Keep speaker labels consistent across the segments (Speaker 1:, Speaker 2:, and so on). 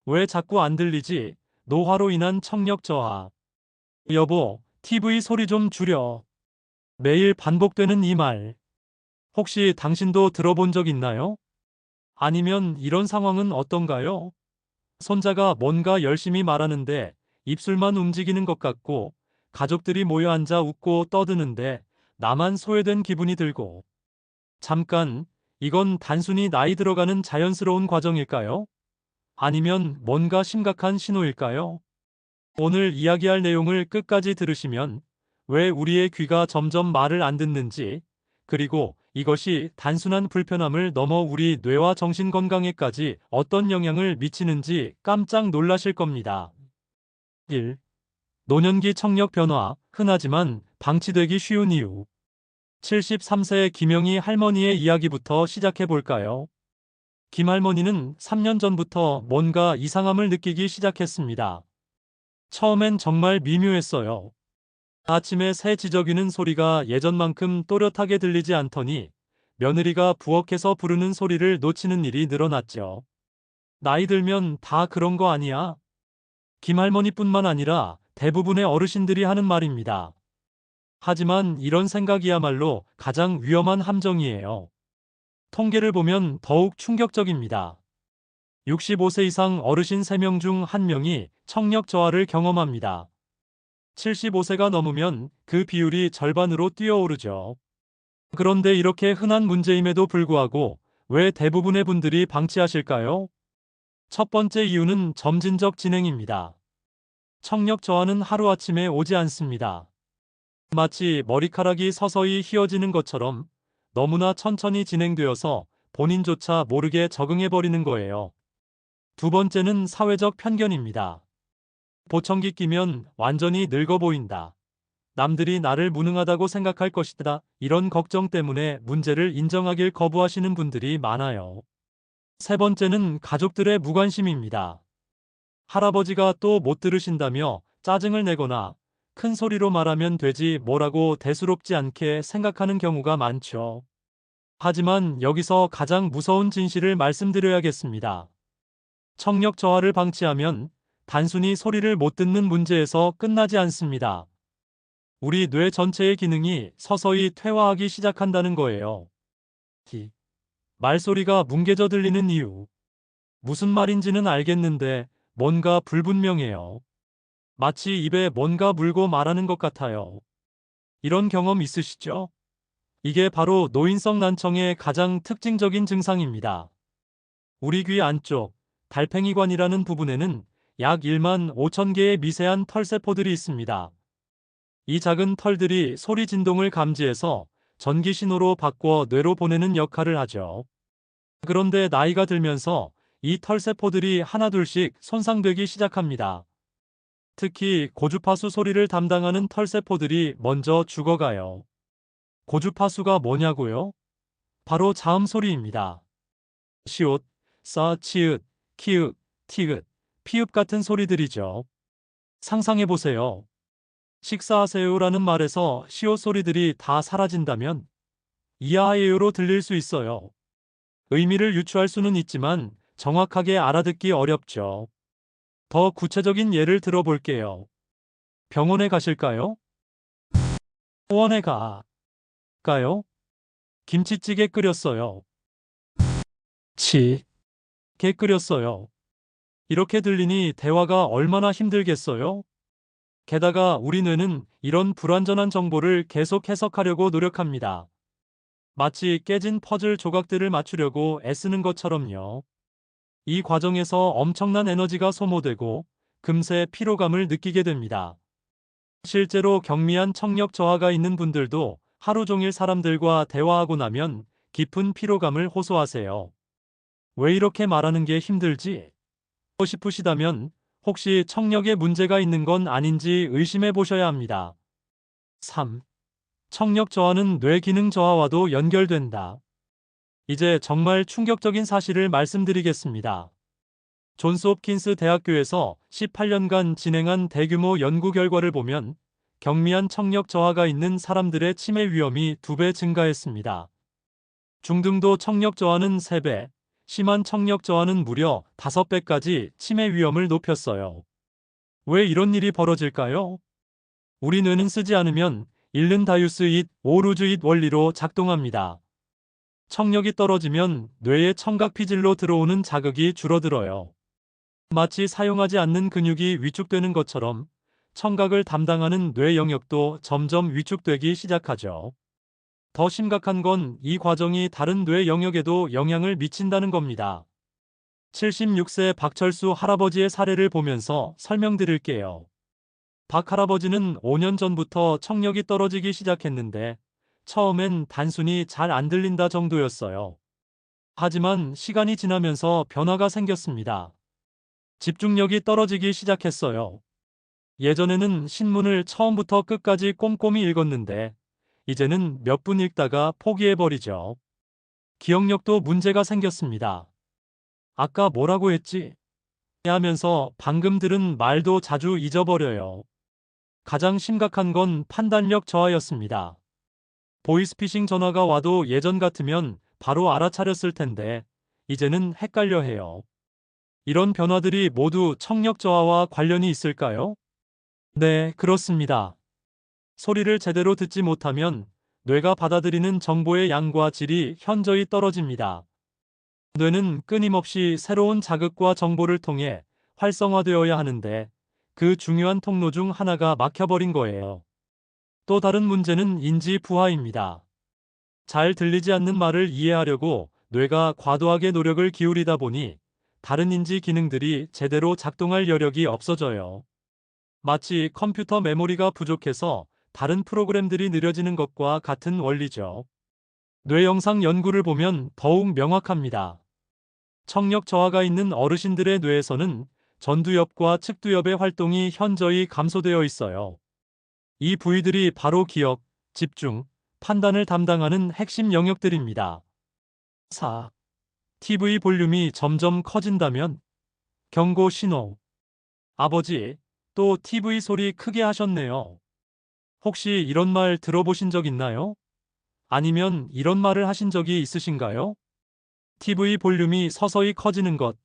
Speaker 1: 왜 자꾸 안 들리지? 노화로 인한 청력 저하. 여보, TV 소리 좀 줄여. 매일 반복되는 이 말. 혹시 당신도 들어본 적 있나요? 아니면 이런 상황은 어떤가요? 손자가 뭔가 열심히 말하는데 입술만 움직이는 것 같고, 가족들이 모여 앉아 웃고 떠드는데 나만 소외된 기분이 들고. 잠깐, 이건 단순히 나이 들어가는 자연스러운 과정일까요? 아니면 뭔가 심각한 신호일까요? 오늘 이야기할 내용을 끝까지 들으시면 왜 우리의 귀가 점점 말을 안 듣는지, 그리고 이것이 단순한 불편함을 넘어 우리 뇌와 정신 건강에까지 어떤 영향을 미치는지 깜짝 놀라실 겁니다. 1. 노년기 청력 변화, 흔하지만 방치되기 쉬운 이유. 73세의 김영희 할머니의 이야기부터 시작해 볼까요? 김 할머니는 3년 전부터 뭔가 이상함을 느끼기 시작했습니다. 처음엔 정말 미묘했어요. 아침에 새 지저귀는 소리가 예전만큼 또렷하게 들리지 않더니 며느리가 부엌에서 부르는 소리를 놓치는 일이 늘어났죠. 나이 들면 다 그런 거 아니야? 김할머니뿐만 아니라 대부분의 어르신들이 하는 말입니다. 하지만 이런 생각이야말로 가장 위험한 함정이에요. 통계를 보면 더욱 충격적입니다. 65세 이상 어르신 3명 중 1명이 청력 저하를 경험합니다. 75세가 넘으면 그 비율이 절반으로 뛰어오르죠. 그런데 이렇게 흔한 문제임에도 불구하고 왜 대부분의 분들이 방치하실까요? 첫 번째 이유는 점진적 진행입니다. 청력 저하는 하루아침에 오지 않습니다. 마치 머리카락이 서서히 휘어지는 것처럼 너무나 천천히 진행되어서 본인조차 모르게 적응해버리는 거예요. 두 번째는 사회적 편견입니다. 보청기 끼면 완전히 늙어 보인다. 남들이 나를 무능하다고 생각할 것이다. 이런 걱정 때문에 문제를 인정하길 거부하시는 분들이 많아요. 세 번째는 가족들의 무관심입니다. 할아버지가 또 못 들으신다며 짜증을 내거나 큰 소리로 말하면 되지 뭐라고 대수롭지 않게 생각하는 경우가 많죠. 하지만 여기서 가장 무서운 진실을 말씀드려야겠습니다. 청력 저하를 방치하면 단순히 소리를 못 듣는 문제에서 끝나지 않습니다. 우리 뇌 전체의 기능이 서서히 퇴화하기 시작한다는 거예요. 말소리가 뭉개져 들리는 이유. 무슨 말인지는 알겠는데 뭔가 불분명해요. 마치 입에 뭔가 물고 말하는 것 같아요. 이런 경험 있으시죠? 이게 바로 노인성 난청의 가장 특징적인 증상입니다. 우리 귀 안쪽 달팽이관이라는 부분에는 약 1만 5천 개의 미세한 털세포들이 있습니다. 이 작은 털들이 소리 진동을 감지해서 전기 신호로 바꿔 뇌로 보내는 역할을 하죠. 그런데 나이가 들면서 이 털세포들이 하나둘씩 손상되기 시작합니다. 특히 고주파수 소리를 담당하는 털세포들이 먼저 죽어가요. 고주파수가 뭐냐고요? 바로 자음 소리입니다. 시옷, 사, 치읓, 키읔, 티읕, 피읕 같은 소리들이죠. 상상해보세요. 식사하세요라는 말에서 시옷 소리들이 다 사라진다면 이하예요로 들릴 수 있어요. 의미를 유추할 수는 있지만 정확하게 알아듣기 어렵죠. 더 구체적인 예를 들어볼게요. 병원에 가실까요? 원에 가요? 김치찌개 끓였어요. 게 끓였어요. 이렇게 들리니 대화가 얼마나 힘들겠어요? 게다가 우리 뇌는 이런 불완전한 정보를 계속 해석하려고 노력합니다. 마치 깨진 퍼즐 조각들을 맞추려고 애쓰는 것처럼요. 이 과정에서 엄청난 에너지가 소모되고 금세 피로감을 느끼게 됩니다. 실제로 경미한 청력 저하가 있는 분들도 하루 종일 사람들과 대화하고 나면 깊은 피로감을 호소하세요. 왜 이렇게 말하는 게 힘들지? 하고 싶으시다면 혹시 청력에 문제가 있는 건 아닌지 의심해 보셔야 합니다. 3. 청력 저하는 뇌 기능 저하와도 연결된다. 이제 정말 충격적인 사실을 말씀드리겠습니다. 존스 홉킨스 대학교에서 18년간 진행한 대규모 연구 결과를 보면 경미한 청력 저하가 있는 사람들의 치매 위험이 2배 증가했습니다. 중등도 청력 저하는 3배, 심한 청력 저하는 무려 5배까지 치매 위험을 높였어요. 왜 이런 일이 벌어질까요? 우리 뇌는 쓰지 않으면 잃는 다이우스 잇 오루즈 잇 원리로 작동합니다. 청력이 떨어지면 뇌의 청각 피질로 들어오는 자극이 줄어들어요. 마치 사용하지 않는 근육이 위축되는 것처럼 청각을 담당하는 뇌 영역도 점점 위축되기 시작하죠. 더 심각한 건 이 과정이 다른 뇌 영역에도 영향을 미친다는 겁니다. 76세 박철수 할아버지의 사례를 보면서 설명드릴게요. 박 할아버지는 5년 전부터 청력이 떨어지기 시작했는데 처음엔 단순히 잘 안 들린다 정도였어요. 하지만 시간이 지나면서 변화가 생겼습니다. 집중력이 떨어지기 시작했어요. 예전에는 신문을 처음부터 끝까지 꼼꼼히 읽었는데 이제는 몇 분 읽다가 포기해버리죠. 기억력도 문제가 생겼습니다. 아까 뭐라고 했지? 하면서 방금 들은 말도 자주 잊어버려요. 가장 심각한 건 판단력 저하였습니다. 보이스피싱 전화가 와도 예전 같으면 바로 알아차렸을 텐데 이제는 헷갈려 해요. 이런 변화들이 모두 청력 저하와 관련이 있을까요? 네, 그렇습니다. 소리를 제대로 듣지 못하면 뇌가 받아들이는 정보의 양과 질이 현저히 떨어집니다. 뇌는 끊임없이 새로운 자극과 정보를 통해 활성화되어야 하는데 그 중요한 통로 중 하나가 막혀버린 거예요. 또 다른 문제는 인지 부하입니다. 잘 들리지 않는 말을 이해하려고 뇌가 과도하게 노력을 기울이다 보니 다른 인지 기능들이 제대로 작동할 여력이 없어져요. 마치 컴퓨터 메모리가 부족해서 다른 프로그램들이 느려지는 것과 같은 원리죠. 뇌 영상 연구를 보면 더욱 명확합니다. 청력 저하가 있는 어르신들의 뇌에서는 전두엽과 측두엽의 활동이 현저히 감소되어 있어요. 이 부위들이 바로 기억, 집중, 판단을 담당하는 핵심 영역들입니다. 4. TV 볼륨이 점점 커진다면? 경고 신호. 아버지, 또 TV 소리 크게 하셨네요. 혹시 이런 말 들어보신 적 있나요? 아니면 이런 말을 하신 적이 있으신가요? TV 볼륨이 서서히 커지는 것.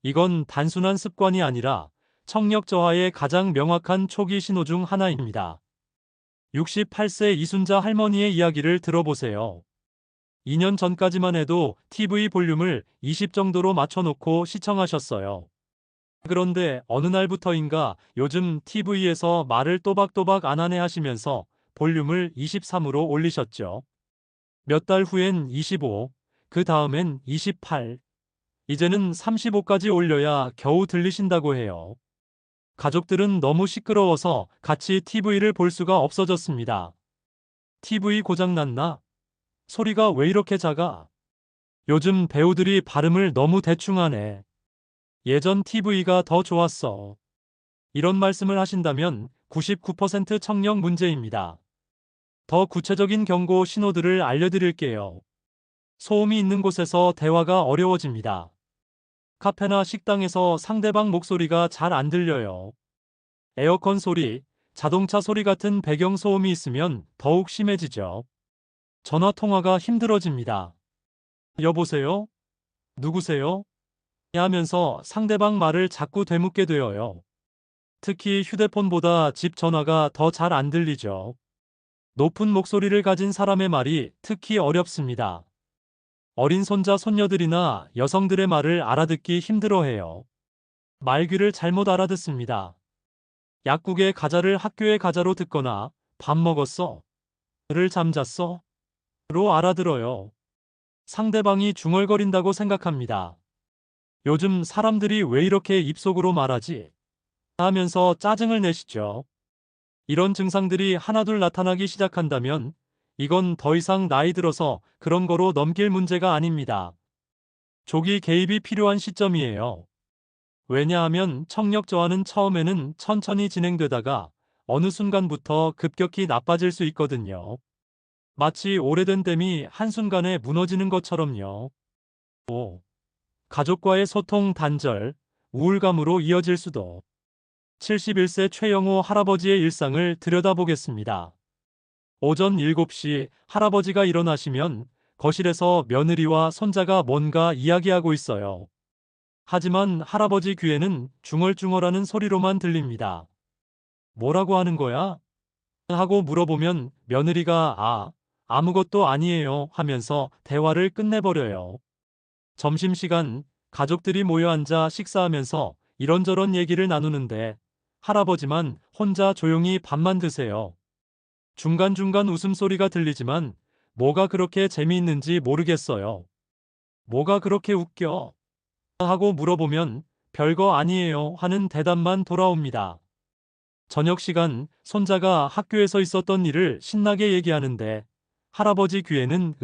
Speaker 1: 이건 단순한 습관이 아니라 청력 저하의 가장 명확한 초기 신호 중 하나입니다. 68세 이순자 할머니의 이야기를 들어보세요. 2년 전까지만 해도 TV 볼륨을 20 정도로 맞춰놓고 시청하셨어요. 그런데 어느 날부터인가 요즘 TV에서 말을 또박또박 안 하네 하시면서 볼륨을 23으로 올리셨죠. 몇 달 후엔 25, 그 다음엔 28, 이제는 35까지 올려야 겨우 들리신다고 해요. 가족들은 너무 시끄러워서 같이 TV를 볼 수가 없어졌습니다. TV 고장났나? 소리가 왜 이렇게 작아? 요즘 배우들이 발음을 너무 대충 하네. 예전 TV가 더 좋았어. 이런 말씀을 하신다면 99% 청력 문제입니다. 더 구체적인 경고 신호들을 알려드릴게요. 소음이 있는 곳에서 대화가 어려워집니다. 카페나 식당에서 상대방 목소리가 잘 안 들려요. 에어컨 소리, 자동차 소리 같은 배경 소음이 있으면 더욱 심해지죠. 전화 통화가 힘들어집니다. 여보세요? 누구세요? 하면서 상대방 말을 자꾸 되묻게 되어요. 특히 휴대폰보다 집 전화가 더 잘 안 들리죠. 높은 목소리를 가진 사람의 말이 특히 어렵습니다. 어린 손자, 손녀들이나 여성들의 말을 알아듣기 힘들어해요. 말귀를 잘못 알아듣습니다. 약국의 가자를 학교의 가자로 듣거나 밥 먹었어? 를 잠잤어? 로 알아들어요. 상대방이 중얼거린다고 생각합니다. 요즘 사람들이 왜 이렇게 입속으로 말하지? 하면서 짜증을 내시죠. 이런 증상들이 하나둘 나타나기 시작한다면 이건 더 이상 나이 들어서 그런 거로 넘길 문제가 아닙니다. 조기 개입이 필요한 시점이에요. 왜냐하면 청력 저하는 처음에는 천천히 진행되다가 어느 순간부터 급격히 나빠질 수 있거든요. 마치 오래된 댐이 한순간에 무너지는 것처럼요. 5. 가족과의 소통 단절, 우울감으로 이어질 수도. 71세 최영호 할아버지의 일상을 들여다보겠습니다. 오전 7시 할아버지가 일어나시면 거실에서 며느리와 손자가 뭔가 이야기하고 있어요. 하지만 할아버지 귀에는 중얼중얼하는 소리로만 들립니다. 뭐라고 하는 거야? 하고 물어보면 며느리가 아무것도 아니에요 하면서 대화를 끝내버려요. 점심시간 가족들이 모여 앉아 식사하면서 이런저런 얘기를 나누는데 할아버지만 혼자 조용히 밥만 드세요. 중간중간 웃음소리가 들리지만 뭐가 그렇게 재미있는지 모르겠어요. 뭐가 그렇게 웃겨? 하고 물어보면 별거 아니에요 하는 대답만 돌아옵니다. 저녁 시간 손자가 학교에서 있었던 일을 신나게 얘기하는데 할아버지 귀에는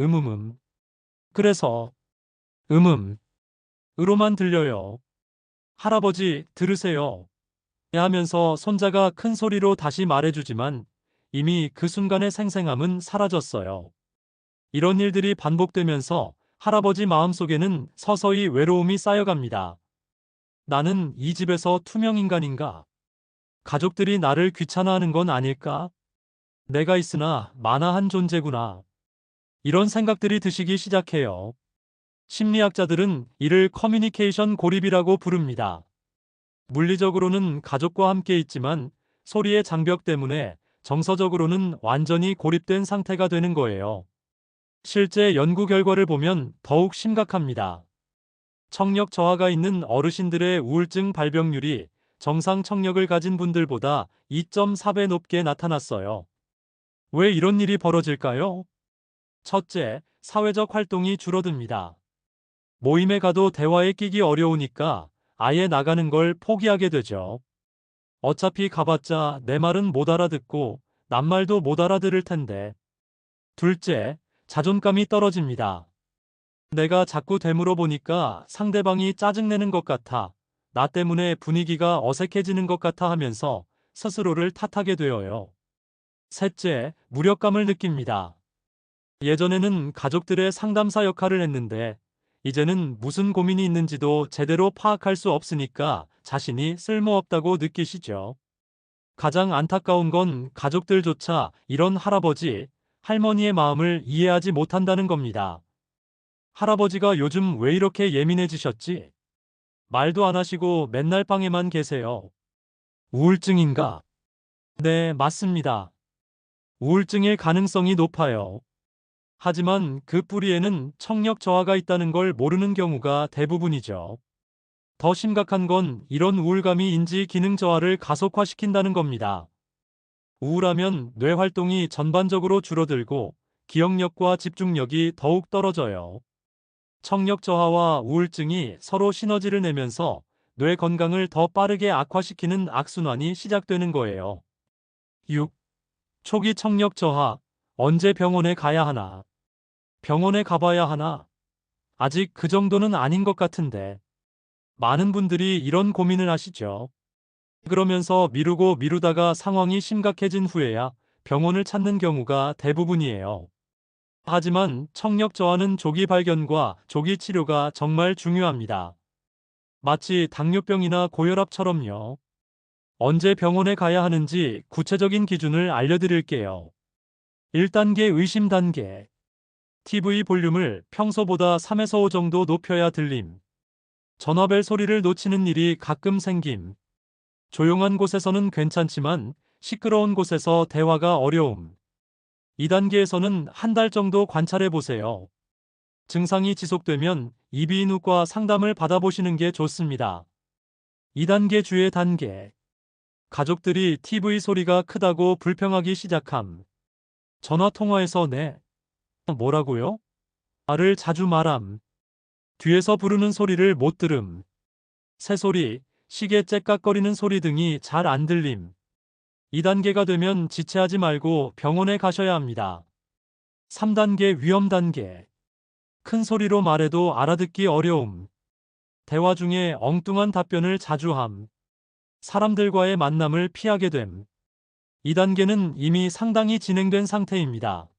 Speaker 1: 그래서 으로만 들려요. 할아버지 들으세요. 하면서 손자가 큰 소리로 다시 말해주지만 이미 그 순간의 생생함은 사라졌어요. 이런 일들이 반복되면서 할아버지 마음속에는 서서히 외로움이 쌓여갑니다. 나는 이 집에서 투명인간인가? 가족들이 나를 귀찮아하는 건 아닐까? 내가 있으나 마나한 존재구나. 이런 생각들이 드시기 시작해요. 심리학자들은 이를 커뮤니케이션 고립이라고 부릅니다. 물리적으로는 가족과 함께 있지만 소리의 장벽 때문에 정서적으로는 완전히 고립된 상태가 되는 거예요. 실제 연구 결과를 보면 더욱 심각합니다. 청력 저하가 있는 어르신들의 우울증 발병률이 정상 청력을 가진 분들보다 2.4배 높게 나타났어요. 왜 이런 일이 벌어질까요? 첫째, 사회적 활동이 줄어듭니다. 모임에 가도 대화에 끼기 어려우니까 아예 나가는 걸 포기하게 되죠. 어차피 가봤자 내 말은 못 알아듣고 남 말도 못 알아들을 텐데. 둘째, 자존감이 떨어집니다. 내가 자꾸 되물어 보니까 상대방이 짜증내는 것 같아, 나 때문에 분위기가 어색해지는 것 같아 하면서 스스로를 탓하게 되어요. 셋째, 무력감을 느낍니다. 예전에는 가족들의 상담사 역할을 했는데 이제는 무슨 고민이 있는지도 제대로 파악할 수 없으니까 자신이 쓸모없다고 느끼시죠. 가장 안타까운 건 가족들조차 이런 할아버지, 할머니의 마음을 이해하지 못한다는 겁니다. 할아버지가 요즘 왜 이렇게 예민해지셨지? 말도 안 하시고 맨날 방에만 계세요. 우울증인가? 네, 맞습니다. 우울증일 가능성이 높아요. 하지만 그 뿌리에는 청력 저하가 있다는 걸 모르는 경우가 대부분이죠. 더 심각한 건 이런 우울감이 인지 기능 저하를 가속화시킨다는 겁니다. 우울하면 뇌 활동이 전반적으로 줄어들고 기억력과 집중력이 더욱 떨어져요. 청력 저하와 우울증이 서로 시너지를 내면서 뇌 건강을 더 빠르게 악화시키는 악순환이 시작되는 거예요. 6. 초기 청력 저하. 언제 병원에 가야 하나? 병원에 가봐야 하나? 아직 그 정도는 아닌 것 같은데. 많은 분들이 이런 고민을 하시죠. 그러면서 미루고 미루다가 상황이 심각해진 후에야 병원을 찾는 경우가 대부분이에요. 하지만 청력 저하는 조기 발견과 조기 치료가 정말 중요합니다. 마치 당뇨병이나 고혈압처럼요. 언제 병원에 가야 하는지 구체적인 기준을 알려드릴게요. 1단계 의심 단계. TV 볼륨을 평소보다 3에서 5 정도 높여야 들림. 전화벨 소리를 놓치는 일이 가끔 생김. 조용한 곳에서는 괜찮지만 시끄러운 곳에서 대화가 어려움. 2단계에서는 한 달 정도 관찰해 보세요. 증상이 지속되면 이비인후과 상담을 받아보시는 게 좋습니다. 2단계 주의 단계. 가족들이 TV 소리가 크다고 불평하기 시작함. 전화 통화에서 뭐라고요? 말을 자주 말함. 뒤에서 부르는 소리를 못 들음. 새소리, 시계 째깍거리는 소리 등이 잘 안 들림. 2단계가 되면 지체하지 말고 병원에 가셔야 합니다. 3단계 위험 단계. 큰 소리로 말해도 알아듣기 어려움. 대화 중에 엉뚱한 답변을 자주 함. 사람들과의 만남을 피하게 됨. 2단계는 이미 상당히 진행된 상태입니다.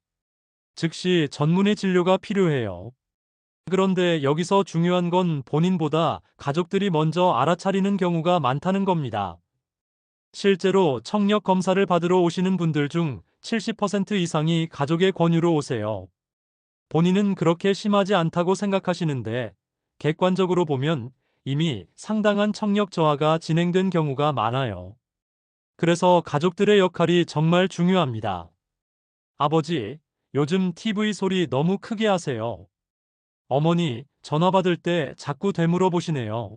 Speaker 1: 즉시 전문의 진료가 필요해요. 그런데 여기서 중요한 건 본인보다 가족들이 먼저 알아차리는 경우가 많다는 겁니다. 실제로 청력 검사를 받으러 오시는 분들 중 70% 이상이 가족의 권유로 오세요. 본인은 그렇게 심하지 않다고 생각하시는데 객관적으로 보면 이미 상당한 청력 저하가 진행된 경우가 많아요. 그래서 가족들의 역할이 정말 중요합니다. 아버지, 요즘 TV 소리 너무 크게 하세요. 어머니, 전화 받을 때 자꾸 되물어 보시네요.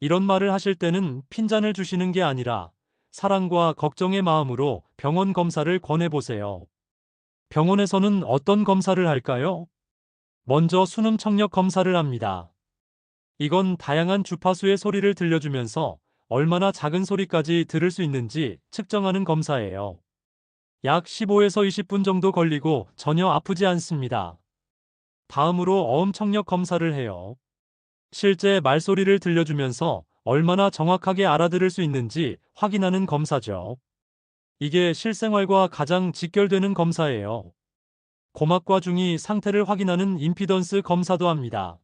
Speaker 1: 이런 말을 하실 때는 핀잔을 주시는 게 아니라 사랑과 걱정의 마음으로 병원 검사를 권해보세요. 병원에서는 어떤 검사를 할까요? 먼저 순음 청력 검사를 합니다. 이건 다양한 주파수의 소리를 들려주면서 얼마나 작은 소리까지 들을 수 있는지 측정하는 검사예요. 약 15에서 20분 정도 걸리고 전혀 아프지 않습니다. 다음으로 어음 청력 검사를 해요. 실제 말소리를 들려주면서 얼마나 정확하게 알아들을 수 있는지 확인하는 검사죠. 이게 실생활과 가장 직결되는 검사예요. 고막과 중이 상태를 확인하는 임피던스 검사도 합니다.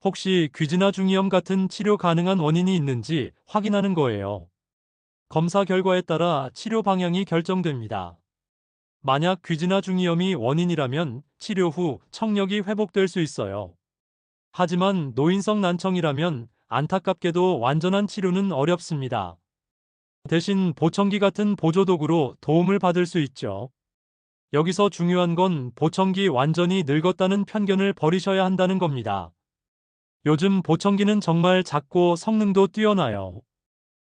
Speaker 1: 혹시 귀지나 중이염 같은 치료 가능한 원인이 있는지 확인하는 거예요. 검사 결과에 따라 치료 방향이 결정됩니다. 만약 귀지나 중이염이 원인이라면 치료 후 청력이 회복될 수 있어요. 하지만 노인성 난청이라면 안타깝게도 완전한 치료는 어렵습니다. 대신 보청기 같은 보조도구로 도움을 받을 수 있죠. 여기서 중요한 건 보청기 완전히 늙었다는 편견을 버리셔야 한다는 겁니다. 요즘 보청기는 정말 작고 성능도 뛰어나요.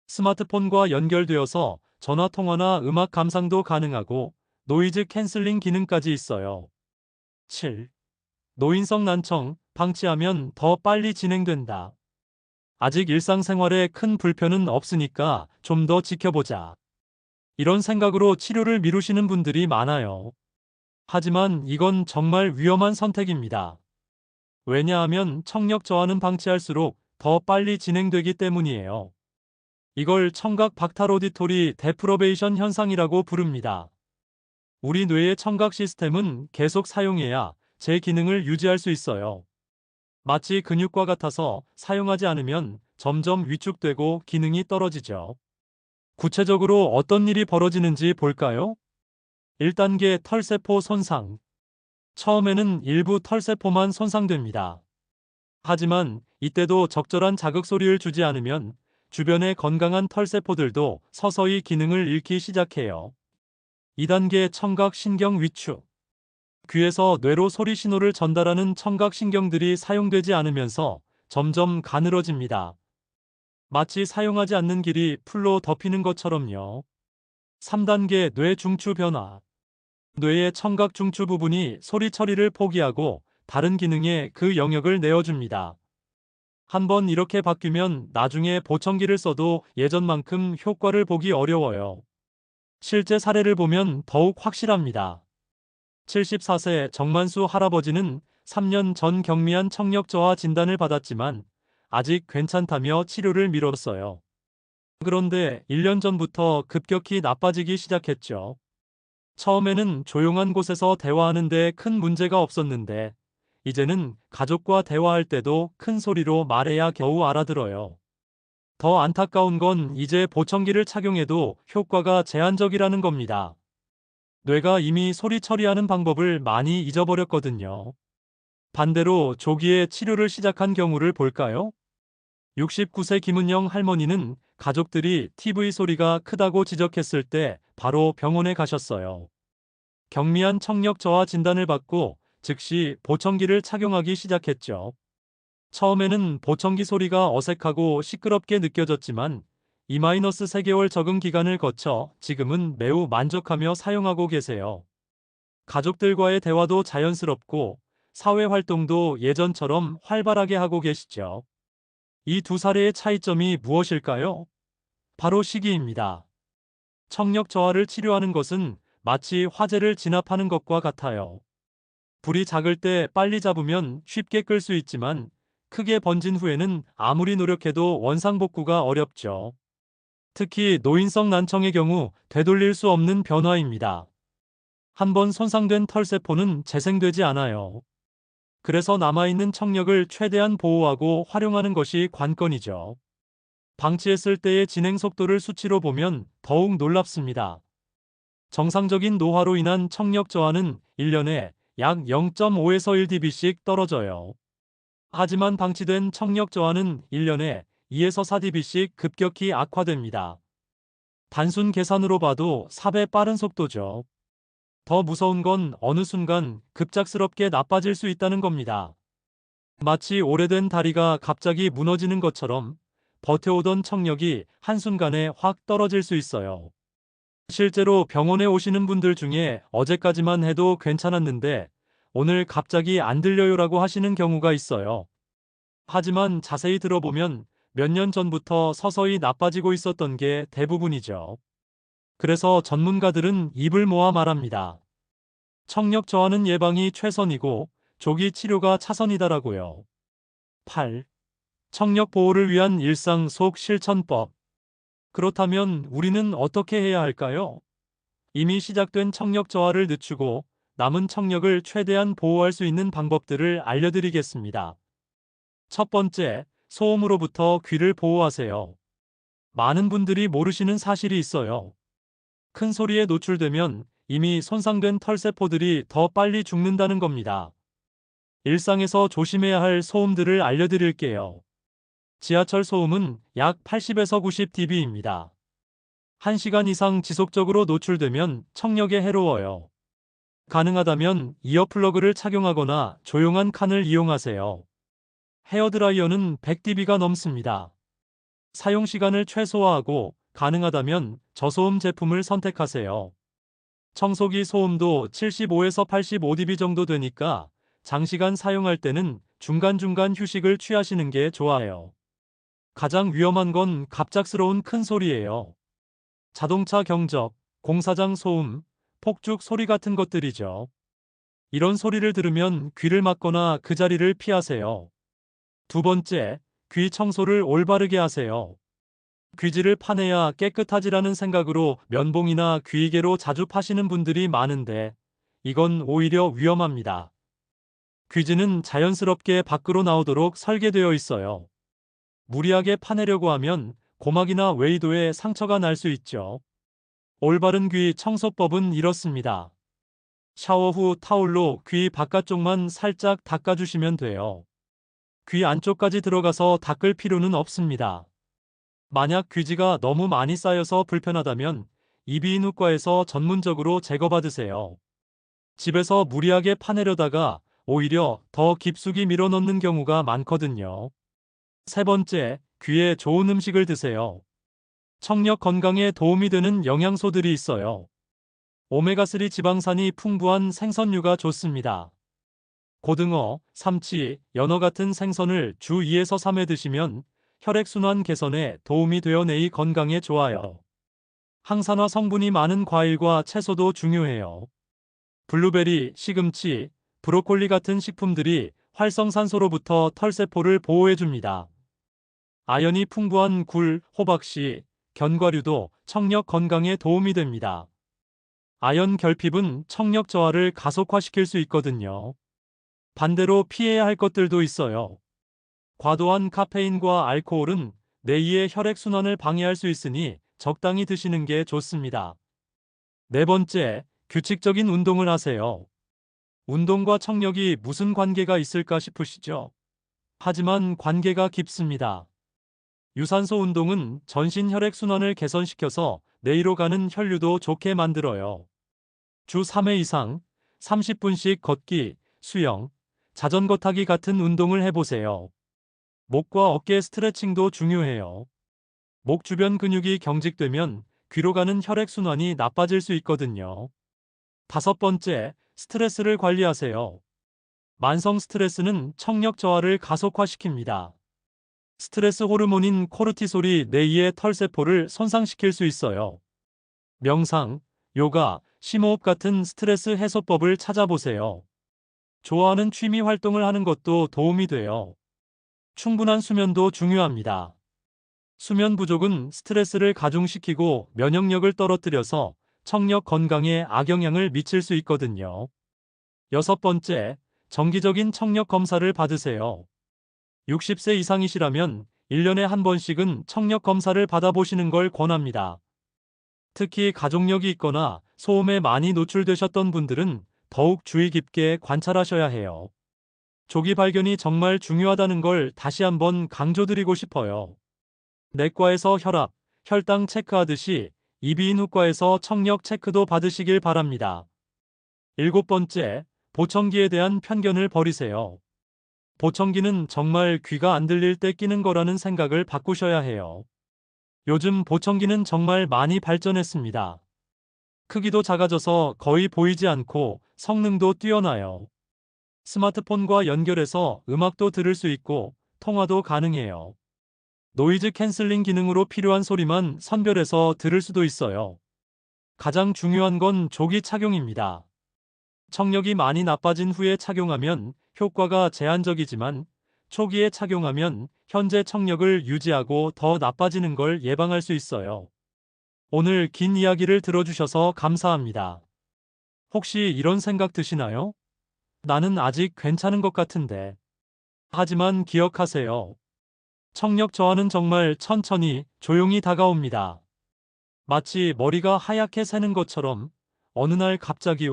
Speaker 1: 스마트폰과 연결되어서 전화 통화나 음악 감상도 가능하고 노이즈 캔슬링 기능까지 있어요. 7. 노인성 난청, 방치하면 더 빨리 진행된다. 아직 일상생활에 큰 불편은 없으니까 좀 더 지켜보자. 이런 생각으로 치료를 미루시는 분들이 많아요. 하지만 이건 정말 위험한 선택입니다. 왜냐하면 청력 저하는 방치할수록 더 빨리 진행되기 때문이에요. 이걸 청각 박탈 오디토리 데프로베이션 현상이라고 부릅니다. 우리 뇌의 청각 시스템은 계속 사용해야 제 기능을 유지할 수 있어요. 마치 근육과 같아서 사용하지 않으면 점점 위축되고 기능이 떨어지죠. 구체적으로 어떤 일이 벌어지는지 볼까요? 1단계 털세포 손상. 처음에는 일부 털세포만 손상됩니다. 하지만 이때도 적절한 자극 소리를 주지 않으면 주변의 건강한 털세포들도 서서히 기능을 잃기 시작해요. 2단계 청각 신경 위축. 귀에서 뇌로 소리 신호를 전달하는 청각 신경들이 사용되지 않으면서 점점 가늘어집니다. 마치 사용하지 않는 길이 풀로 덮이는 것처럼요. 3단계 뇌 중추 변화. 뇌의 청각 중추 부분이 소리 처리를 포기하고 다른 기능에 그 영역을 내어줍니다. 한번 이렇게 바뀌면 나중에 보청기를 써도 예전만큼 효과를 보기 어려워요. 실제 사례를 보면 더욱 확실합니다. 74세 정만수 할아버지는 3년 전 경미한 청력 저하 진단을 받았지만 아직 괜찮다며 치료를 미뤘어요. 그런데 1년 전부터 급격히 나빠지기 시작했죠. 처음에는 조용한 곳에서 대화하는데 큰 문제가 없었는데 이제는 가족과 대화할 때도 큰 소리로 말해야 겨우 알아들어요. 더 안타까운 건 이제 보청기를 착용해도 효과가 제한적이라는 겁니다. 뇌가 이미 소리 처리하는 방법을 많이 잊어버렸거든요. 반대로 조기에 치료를 시작한 경우를 볼까요? 69세 김은영 할머니는 가족들이 TV 소리가 크다고 지적했을 때 바로 병원에 가셨어요. 경미한 청력 저하 진단을 받고 즉시 보청기를 착용하기 시작했죠. 처음에는 보청기 소리가 어색하고 시끄럽게 느껴졌지만 2-3개월 적응 기간을 거쳐 지금은 매우 만족하며 사용하고 계세요. 가족들과의 대화도 자연스럽고 사회 활동도 예전처럼 활발하게 하고 계시죠. 이 두 사례의 차이점이 무엇일까요? 바로 시기입니다. 청력 저하를 치료하는 것은 마치 화재를 진압하는 것과 같아요. 불이 작을 때 빨리 잡으면 쉽게 끌 수 있지만 크게 번진 후에는 아무리 노력해도 원상복구가 어렵죠. 특히 노인성 난청의 경우 되돌릴 수 없는 변화입니다. 한번 손상된 털세포는 재생되지 않아요. 그래서 남아있는 청력을 최대한 보호하고 활용하는 것이 관건이죠. 방치했을 때의 진행 속도를 수치로 보면 더욱 놀랍습니다. 정상적인 노화로 인한 청력 저하는 1년에 약 0.5에서 1dB씩 떨어져요. 하지만 방치된 청력 저하는 1년에 2에서 4dB씩 급격히 악화됩니다. 단순 계산으로 봐도 4배 빠른 속도죠. 더 무서운 건 어느 순간 급작스럽게 나빠질 수 있다는 겁니다. 마치 오래된 다리가 갑자기 무너지는 것처럼 버텨오던 청력이 한순간에 확 떨어질 수 있어요. 실제로 병원에 오시는 분들 중에 어제까지만 해도 괜찮았는데 오늘 갑자기 안 들려요라고 하시는 경우가 있어요. 하지만 자세히 들어보면 몇 년 전부터 서서히 나빠지고 있었던 게 대부분이죠. 그래서 전문가들은 입을 모아 말합니다. 청력 저하는 예방이 최선이고 조기 치료가 차선이다라고요. 8. 청력 보호를 위한 일상 속 실천법. 그렇다면 우리는 어떻게 해야 할까요? 이미 시작된 청력 저하를 늦추고 남은 청력을 최대한 보호할 수 있는 방법들을 알려드리겠습니다. 첫 번째, 소음으로부터 귀를 보호하세요. 많은 분들이 모르시는 사실이 있어요. 큰 소리에 노출되면 이미 손상된 털세포들이 더 빨리 죽는다는 겁니다. 일상에서 조심해야 할 소음들을 알려드릴게요. 지하철 소음은 약 80에서 90dB입니다. 1시간 이상 지속적으로 노출되면 청력에 해로워요. 가능하다면 이어플러그를 착용하거나 조용한 칸을 이용하세요. 헤어드라이어는 100dB가 넘습니다. 사용 시간을 최소화하고 가능하다면 저소음 제품을 선택하세요. 청소기 소음도 75에서 85dB 정도 되니까 장시간 사용할 때는 중간중간 휴식을 취하시는 게 좋아요. 가장 위험한 건 갑작스러운 큰 소리예요. 자동차 경적, 공사장 소음, 폭죽 소리 같은 것들이죠. 이런 소리를 들으면 귀를 막거나 그 자리를 피하세요. 두 번째, 귀 청소를 올바르게 하세요. 귀지를 파내야 깨끗하지라는 생각으로 면봉이나 귀이개로 자주 파시는 분들이 많은데 이건 오히려 위험합니다. 귀지는 자연스럽게 밖으로 나오도록 설계되어 있어요. 무리하게 파내려고 하면 고막이나 외이도에 상처가 날 수 있죠. 올바른 귀 청소법은 이렇습니다. 샤워 후 타올로 귀 바깥쪽만 살짝 닦아주시면 돼요. 귀 안쪽까지 들어가서 닦을 필요는 없습니다. 만약 귀지가 너무 많이 쌓여서 불편하다면 이비인후과에서 전문적으로 제거받으세요. 집에서 무리하게 파내려다가 오히려 더 깊숙이 밀어넣는 경우가 많거든요. 세 번째, 귀에 좋은 음식을 드세요. 청력 건강에 도움이 되는 영양소들이 있어요. 오메가3 지방산이 풍부한 생선류가 좋습니다. 고등어, 삼치, 연어 같은 생선을 주 2에서 3회 드시면 혈액순환 개선에 도움이 되어 뇌 건강에 좋아요. 항산화 성분이 많은 과일과 채소도 중요해요. 블루베리, 시금치, 브로콜리 같은 식품들이 활성산소로부터 털세포를 보호해줍니다. 아연이 풍부한 굴, 호박씨, 견과류도 청력 건강에 도움이 됩니다. 아연 결핍은 청력 저하를 가속화시킬 수 있거든요. 반대로 피해야 할 것들도 있어요. 과도한 카페인과 알코올은 뇌의 혈액순환을 방해할 수 있으니 적당히 드시는 게 좋습니다. 네 번째, 규칙적인 운동을 하세요. 운동과 청력이 무슨 관계가 있을까 싶으시죠? 하지만 관계가 깊습니다. 유산소 운동은 전신 혈액순환을 개선시켜서 뇌로 가는 혈류도 좋게 만들어요. 주 3회 이상 30분씩 걷기, 수영, 자전거 타기 같은 운동을 해보세요. 목과 어깨 스트레칭도 중요해요. 목 주변 근육이 경직되면 귀로 가는 혈액순환이 나빠질 수 있거든요. 다섯 번째, 스트레스를 관리하세요. 만성 스트레스는 청력 저하를 가속화시킵니다. 스트레스 호르몬인 코르티솔이 뇌의 털세포를 손상시킬 수 있어요. 명상, 요가, 심호흡 같은 스트레스 해소법을 찾아보세요. 좋아하는 취미 활동을 하는 것도 도움이 돼요. 충분한 수면도 중요합니다. 수면 부족은 스트레스를 가중시키고 면역력을 떨어뜨려서 청력 건강에 악영향을 미칠 수 있거든요. 여섯 번째, 정기적인 청력 검사를 받으세요. 60세 이상이시라면 1년에 한 번씩은 청력 검사를 받아보시는 걸 권합니다. 특히 가족력이 있거나 소음에 많이 노출되셨던 분들은 더욱 주의 깊게 관찰하셔야 해요. 조기 발견이 정말 중요하다는 걸 다시 한번 강조드리고 싶어요. 내과에서 혈압, 혈당 체크하듯이 이비인후과에서 청력 체크도 받으시길 바랍니다. 7번째, 보청기에 대한 편견을 버리세요. 보청기는 정말 귀가 안 들릴 때 끼는 거라는 생각을 바꾸셔야 해요. 요즘 보청기는 정말 많이 발전했습니다. 크기도 작아져서 거의 보이지 않고 성능도 뛰어나요. 스마트폰과 연결해서 음악도 들을 수 있고 통화도 가능해요. 노이즈 캔슬링 기능으로 필요한 소리만 선별해서 들을 수도 있어요. 가장 중요한 건 조기 착용입니다. 청력이 많이 나빠진 후에 착용하면 효과가 제한적이지만 초기에 착용하면 현재 청력을 유지하고 더 나빠지는 걸 예방할 수 있어요. 오늘 긴 이야기를 들어주셔서 감사합니다. 혹시 이런 생각 드시나요? 나는 아직 괜찮은 것 같은데. 하지만 기억하세요. 청력 저하는 정말 천천히, 조용히 다가옵니다. 마치 머리가 하얗게 새는 것처럼 어느 날 갑자기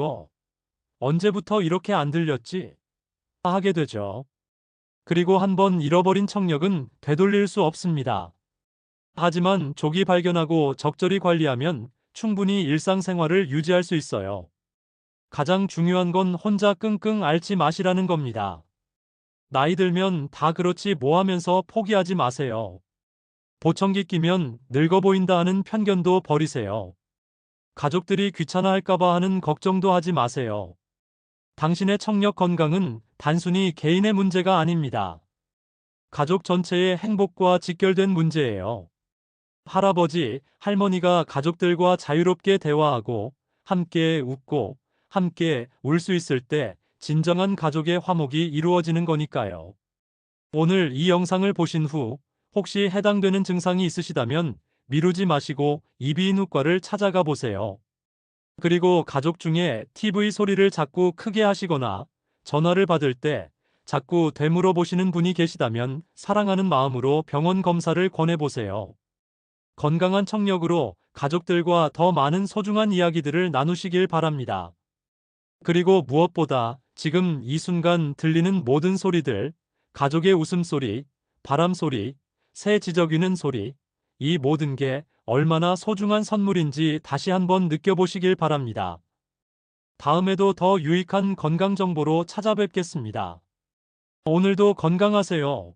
Speaker 1: 언제부터 이렇게 안 들렸지? 하게 되죠. 그리고 한번 잃어버린 청력은 되돌릴 수 없습니다. 하지만 조기 발견하고 적절히 관리하면 충분히 일상생활을 유지할 수 있어요. 가장 중요한 건 혼자 끙끙 앓지 마시라는 겁니다. 나이 들면 다 그렇지 뭐 하면서 포기하지 마세요. 보청기 끼면 늙어 보인다 하는 편견도 버리세요. 가족들이 귀찮아할까봐 하는 걱정도 하지 마세요. 당신의 청력 건강은 단순히 개인의 문제가 아닙니다. 가족 전체의 행복과 직결된 문제예요. 할아버지, 할머니가 가족들과 자유롭게 대화하고 함께 웃고 함께 울 수 있을 때 진정한 가족의 화목이 이루어지는 거니까요. 오늘 이 영상을 보신 후 혹시 해당되는 증상이 있으시다면 미루지 마시고 이비인후과를 찾아가 보세요. 그리고 가족 중에 TV 소리를 자꾸 크게 하시거나 전화를 받을 때 자꾸 되물어 보시는 분이 계시다면 사랑하는 마음으로 병원 검사를 권해보세요. 건강한 청력으로 가족들과 더 많은 소중한 이야기들을 나누시길 바랍니다. 그리고 무엇보다 지금 이 순간 들리는 모든 소리들, 가족의 웃음소리, 바람소리, 새 지저귀는 소리, 이 모든 게 얼마나 소중한 선물인지 다시 한번 느껴보시길 바랍니다. 다음에도 더 유익한 건강 정보로 찾아뵙겠습니다. 오늘도 건강하세요.